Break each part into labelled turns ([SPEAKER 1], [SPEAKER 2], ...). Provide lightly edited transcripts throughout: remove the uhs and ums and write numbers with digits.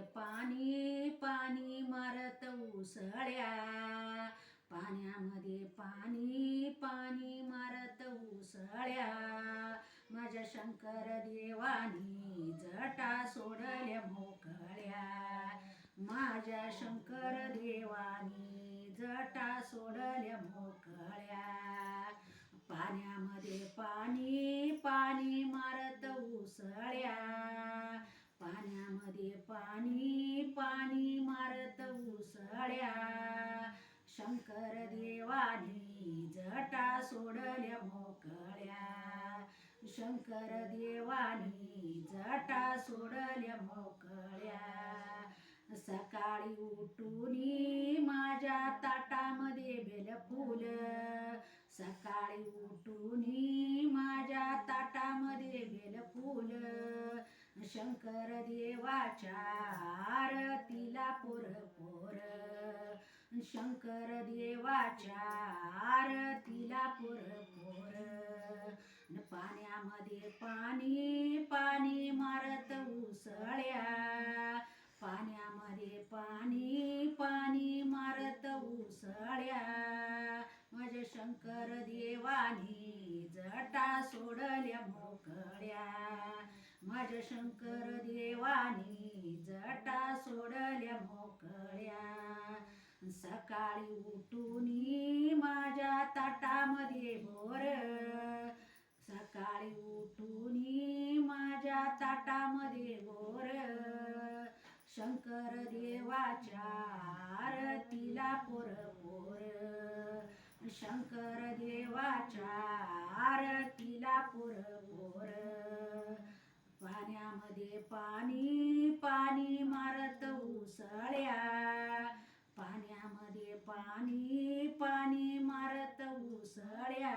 [SPEAKER 1] पाणी पाणी मारत उसळ्या, पाण्यामध्ये पाणी पाणी मारत उसळ्या. माझ्या शंकर देवानी जटा सोडल्या मोकळ्या, माझ्या शंकर देवानी जटा सोडल्या मोकळ्या. पाण्यामध्ये पाणी पाणी मारत उसळ्या, पाण्यामध्ये पाणी पाणी मारत उसळ्या. शंकर देवानी जटा सोडल्या मोकळ्या, शंकर देवानी जटा सोडल्या मोकळ्या. सकाळी उठूनी माझ्या ताटामध्ये बेलफूल, सकाळी उठूनी माझ्या ताटामध्ये बेलफूल. शंकर देवाच्या आरतीला पोर पोर, शंकर देवाच्या आरतीला पोर पोर. पाण्यामध्ये पाणी पाणी मारत उसळ्या, पाण्यामध्ये पाणी पाणी मारत उसळ्या. माझ्या शंकर देवानी जटा सोडल्या मोकळ्या, माझ्या शंकर देवानी जटा सोडल्या मोकळ्या. सकाळी उठूनी माझ्या ताटामध्ये बोर, सकाळी उठूनी माझ्या ताटामध्ये बोर. शंकर देवाच्या आरतीला पोर पोर, शंकर देवाच्या आरतीला पोर पोर. पाण्यामध्ये पाणी पाणी मारत उसळ्या, पाण्यामध्ये पाणी पाणी मारत उसळ्या.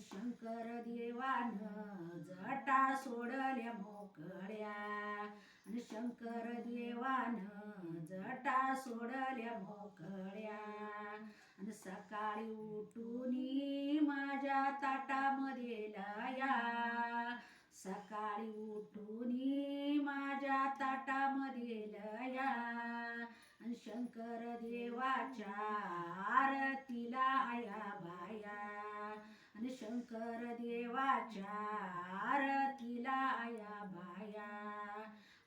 [SPEAKER 1] शंकर देवानं जटा सोडल्या मोकळ्या, शंकर देवानं जटा सोडल्या मोकळ्या. सकाळी उठूनी माझ्या ताटामध्ये लया, सकाळी उठूनी माझ्या ताटामध्ये लया. शंकर देवाच्या आरतीला आया बाया, आणि शंकर देवाच्या आरतीला आया बाया.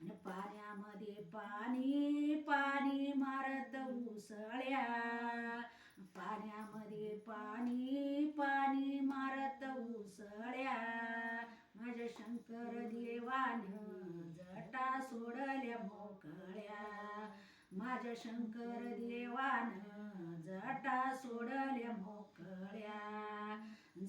[SPEAKER 1] आणि पाण्यामध्ये पाणी पाणी मारत उसळ्या, पाण्यामध्ये पाणी पाणी मारत उसळ्या. माझ्या शंकर देवानं जटा सोडल्या मोकळ्या, माझ्या शंकर देवानं जटा सोडल्या मोकळ्या.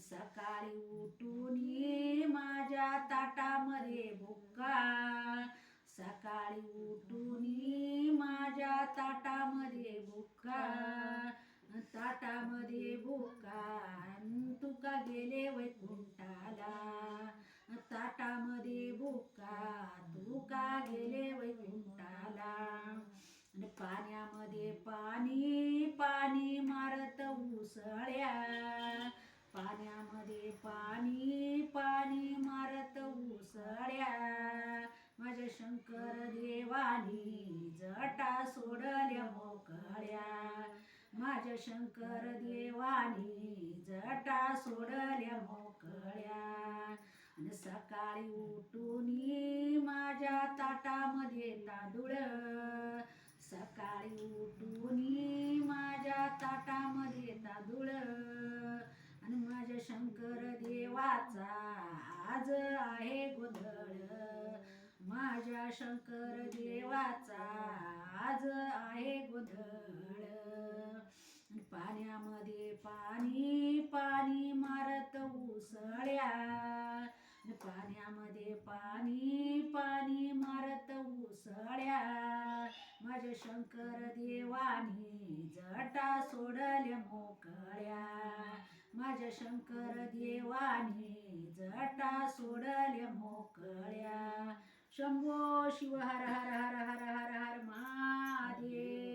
[SPEAKER 1] सकाळी उठूनी माझ्या ताटामध्ये बुक्का, सकाळी उठूनी माझ्या ताटामध्ये बुक्का. ताटामध्ये बुक्का तुका गेले वैकुंठाला, ताटामध्ये बुक्का तुका गेले वैकुंठाला. पाण्यामध्ये पाणी पाणी मारत उसळ्या, पाण्यामध्ये पाणी पाणी मारत उसळ्या. माझ्या शंकर देवानी जटा सोडल्या मोकळ्या, माझ्या शंकर देवानी जटा सोडल्या मोकळ्या. आणि सकाळी उठूनी माझ्या ताटामध्ये तांदूळ, सकाळी उठूनी माझ्या ताटामध्ये तांदूळ. आणि माझ्या शंकर देवाचा आज आहे गोंधळ, माझ्या शंकर देवाचा आज आहे गोंधळ. पाण्यामध्ये पाणी पाणी मारत उसळ्या, पाण्यामध्ये पाणी पाणी मारत उसळ्या. माझ्या शंकर देवानी जटा सोडल्या मोकळ्या, माझ्या शंकर देवानी जटा सोडल्या मोकळ्या. शंभो शिव हर हर हर हर हर हर महादेव.